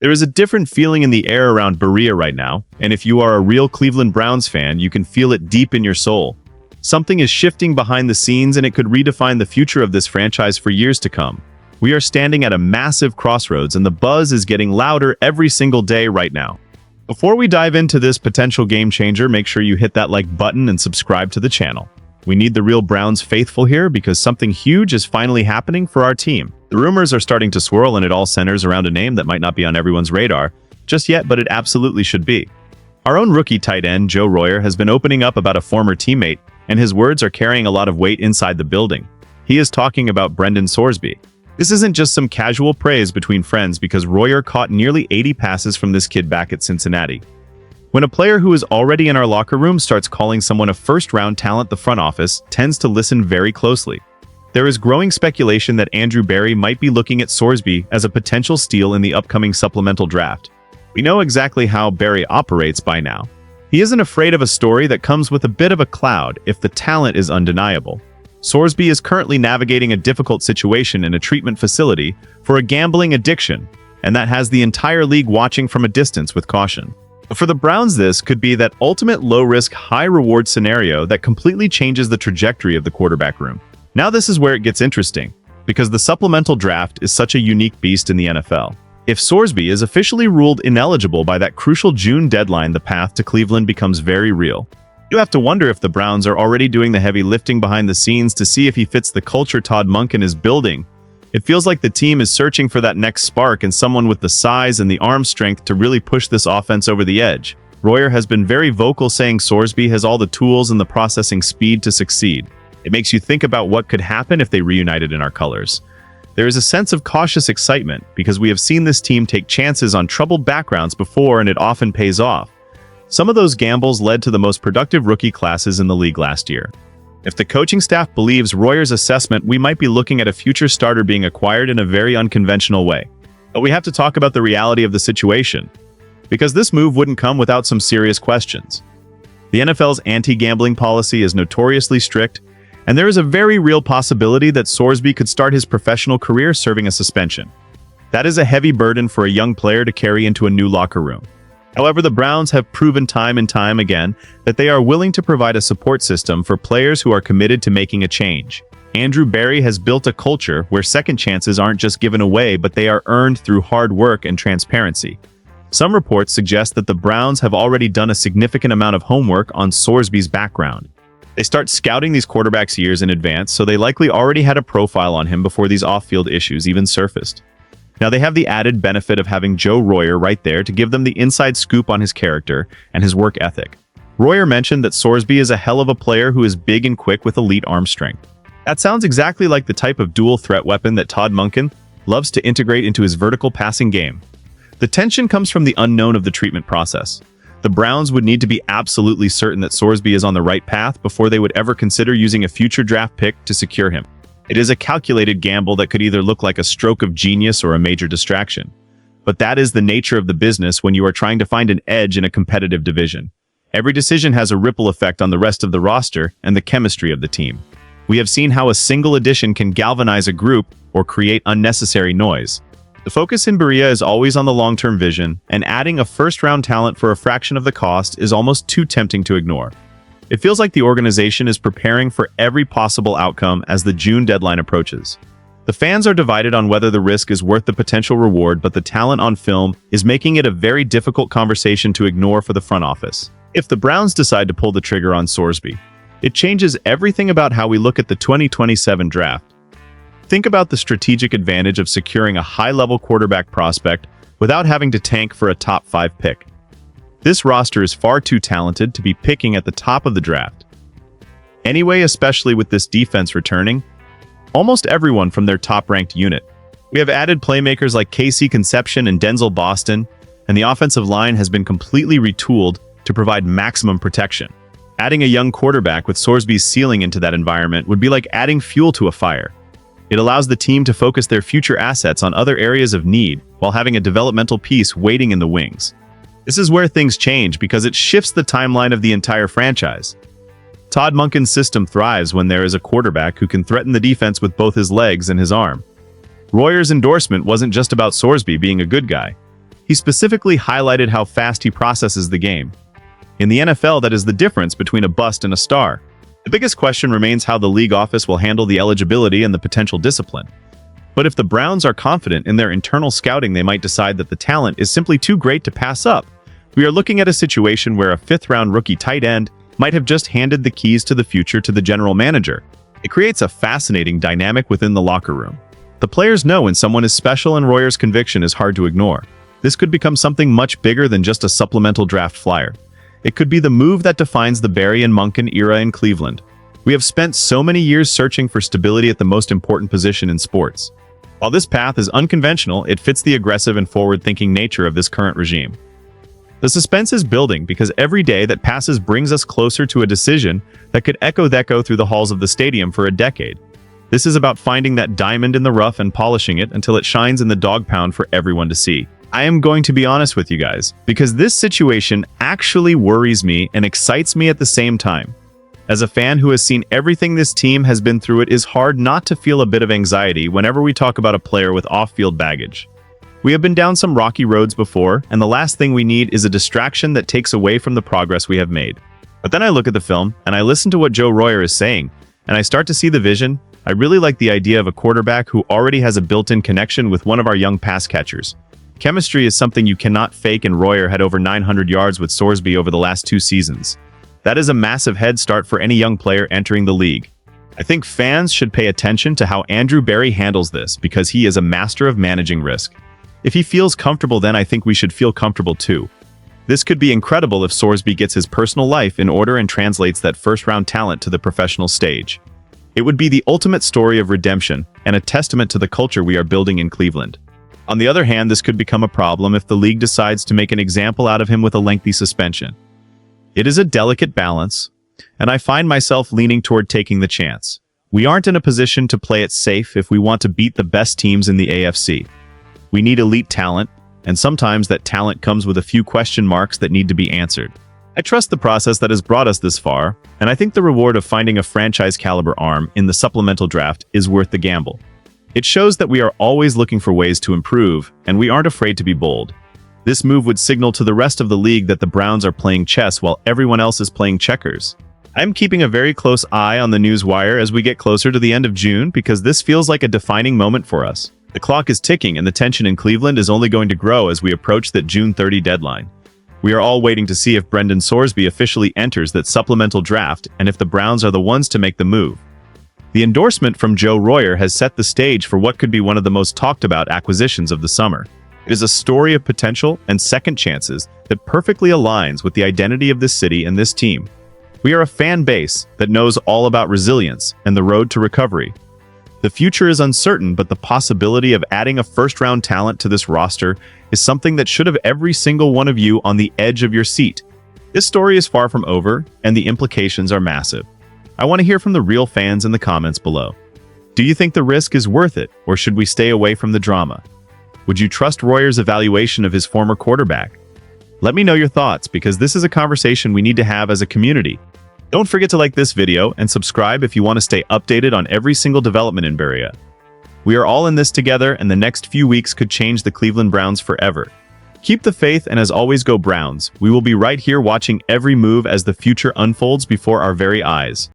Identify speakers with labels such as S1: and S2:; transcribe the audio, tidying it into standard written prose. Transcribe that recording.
S1: There is a different feeling in the air around Berea right now, and if you are a real Cleveland Browns fan, you can feel it deep in your soul. Something is shifting behind the scenes, and it could redefine the future of this franchise for years to come. We are standing at a massive crossroads, and the buzz is getting louder every single day right now. Before we dive into this potential game changer, make sure you hit that like button and subscribe to the channel. We need the real Browns faithful here because something huge is finally happening for our team. The rumors are starting to swirl, and it all centers around a name that might not be on everyone's radar just yet, but it absolutely should be. Our own rookie tight end, Joe Royer, has been opening up about a former teammate, and his words are carrying a lot of weight inside the building. He is talking about Brendan Sorsby. This isn't just some casual praise between friends, because Royer caught nearly 80 passes from this kid back at Cincinnati. When a player who is already in our locker room starts calling someone a first-round talent, the front office tends to listen very closely. There is growing speculation that Andrew Berry might be looking at Sorsby as a potential steal in the upcoming supplemental draft. We know exactly how Berry operates by now. He isn't afraid of a story that comes with a bit of a cloud if the talent is undeniable. Sorsby is currently navigating a difficult situation in a treatment facility for a gambling addiction, and that has the entire league watching from a distance with caution. For the Browns, this could be that ultimate low-risk, high-reward scenario that completely changes the trajectory of the quarterback room. Now this is where it gets interesting, because the supplemental draft is such a unique beast in the NFL. If Sorsby is officially ruled ineligible by that crucial June deadline, the path to Cleveland becomes very real. You have to wonder if the Browns are already doing the heavy lifting behind the scenes to see if he fits the culture Todd Monken is building. It feels like the team is searching for that next spark and someone with the size and the arm strength to really push this offense over the edge. Royer has been very vocal, saying Sorsby has all the tools and the processing speed to succeed. It makes you think about what could happen if they reunited in our colors. There is a sense of cautious excitement because we have seen this team take chances on troubled backgrounds before, and it often pays off. Some of those gambles led to the most productive rookie classes in the league last year. If the coaching staff believes Royer's assessment, we might be looking at a future starter being acquired in a very unconventional way. But we have to talk about the reality of the situation, because this move wouldn't come without some serious questions. The NFL's anti-gambling policy is notoriously strict, and there is a very real possibility that Sorsby could start his professional career serving a suspension. That is a heavy burden for a young player to carry into a new locker room. However, the Browns have proven time and time again that they are willing to provide a support system for players who are committed to making a change. Andrew Berry has built a culture where second chances aren't just given away, but they are earned through hard work and transparency. Some reports suggest that the Browns have already done a significant amount of homework on Sorsby's background. They start scouting these quarterbacks years in advance, so they likely already had a profile on him before these off-field issues even surfaced. Now they have the added benefit of having Joe Royer right there to give them the inside scoop on his character and his work ethic. Royer mentioned that Sorsby is a hell of a player who is big and quick with elite arm strength. That sounds exactly like the type of dual threat weapon that Todd Monken loves to integrate into his vertical passing game. The tension comes from the unknown of the treatment process. The Browns would need to be absolutely certain that Sorsby is on the right path before they would ever consider using a future draft pick to secure him. It is a calculated gamble that could either look like a stroke of genius or a major distraction. But that is the nature of the business when you are trying to find an edge in a competitive division. Every decision has a ripple effect on the rest of the roster and the chemistry of the team. We have seen how a single addition can galvanize a group or create unnecessary noise. The focus in Berea is always on the long-term vision, and adding a first-round talent for a fraction of the cost is almost too tempting to ignore. It feels like the organization is preparing for every possible outcome as the June deadline approaches. The fans are divided on whether the risk is worth the potential reward, but the talent on film is making it a very difficult conversation to ignore for the front office. If the Browns decide to pull the trigger on Sorsby, it changes everything about how we look at the 2027 draft. Think about the strategic advantage of securing a high-level quarterback prospect without having to tank for a top 5 pick. This roster is far too talented to be picking at the top of the draft. Anyway, especially with this defense returning, almost everyone from their top-ranked unit. We have added playmakers like Casey Conception and Denzel Boston, and the offensive line has been completely retooled to provide maximum protection. Adding a young quarterback with Sorsby's ceiling into that environment would be like adding fuel to a fire. It allows the team to focus their future assets on other areas of need while having a developmental piece waiting in the wings. This is where things change because it shifts the timeline of the entire franchise. Todd Monken's system thrives when there is a quarterback who can threaten the defense with both his legs and his arm. Royer's endorsement wasn't just about Sorsby being a good guy. He specifically highlighted how fast he processes the game. In the NFL, that is the difference between a bust and a star. The biggest question remains how the league office will handle the eligibility and the potential discipline. But if the Browns are confident in their internal scouting, they might decide that the talent is simply too great to pass up. We are looking at a situation where a fifth-round rookie tight end might have just handed the keys to the future to the general manager. It creates a fascinating dynamic within the locker room. The players know when someone is special, and Royer's conviction is hard to ignore. This could become something much bigger than just a supplemental draft flyer. It could be the move that defines the Barry and Munkin era in Cleveland. We have spent so many years searching for stability at the most important position in sports. While this path is unconventional, it fits the aggressive and forward-thinking nature of this current regime. The suspense is building because every day that passes brings us closer to a decision that could echo through the halls of the stadium for a decade. This is about finding that diamond in the rough and polishing it until it shines in the Dawg Pound for everyone to see. I am going to be honest with you guys, because this situation actually worries me and excites me at the same time. As a fan who has seen everything this team has been through, it is hard not to feel a bit of anxiety whenever we talk about a player with off-field baggage. We have been down some rocky roads before, and the last thing we need is a distraction that takes away from the progress we have made. But then I look at the film, and I listen to what Joe Royer is saying, and I start to see the vision. I really like the idea of a quarterback who already has a built-in connection with one of our young pass catchers. Chemistry is something you cannot fake, and Royer had over 900 yards with Sorsby over the last 2 seasons. That is a massive head start for any young player entering the league. I think fans should pay attention to how Andrew Berry handles this, because he is a master of managing risk. If he feels comfortable, then I think we should feel comfortable too. This could be incredible if Sorsby gets his personal life in order and translates that first-round talent to the professional stage. It would be the ultimate story of redemption and a testament to the culture we are building in Cleveland. On the other hand, this could become a problem if the league decides to make an example out of him with a lengthy suspension. It is a delicate balance, and I find myself leaning toward taking the chance. We aren't in a position to play it safe if we want to beat the best teams in the AFC. We need elite talent, and sometimes that talent comes with a few question marks that need to be answered. I trust the process that has brought us this far, and I think the reward of finding a franchise-caliber arm in the supplemental draft is worth the gamble. It shows that we are always looking for ways to improve, and we aren't afraid to be bold. This move would signal to the rest of the league that the Browns are playing chess while everyone else is playing checkers. I'm keeping a very close eye on the news wire as we get closer to the end of June, because this feels like a defining moment for us. The clock is ticking, and the tension in Cleveland is only going to grow as we approach that June 30 deadline. We are all waiting to see if Brendan Sorsby officially enters that supplemental draft and if the Browns are the ones to make the move. The endorsement from Joe Royer has set the stage for what could be one of the most talked about acquisitions of the summer. It is a story of potential and second chances that perfectly aligns with the identity of this city and this team. We are a fan base that knows all about resilience and the road to recovery. The future is uncertain, but the possibility of adding a first-round talent to this roster is something that should have every single one of you on the edge of your seat. This story is far from over, and the implications are massive. I want to hear from the real fans in the comments below. Do you think the risk is worth it, or should we stay away from the drama? Would you trust Royer's evaluation of his former quarterback? Let me know your thoughts, because this is a conversation we need to have as a community. Don't forget to like this video and subscribe if you want to stay updated on every single development in Berea. We are all in this together, and the next few weeks could change the Cleveland Browns forever. Keep the faith, and as always, go Browns. We will be right here watching every move as the future unfolds before our very eyes.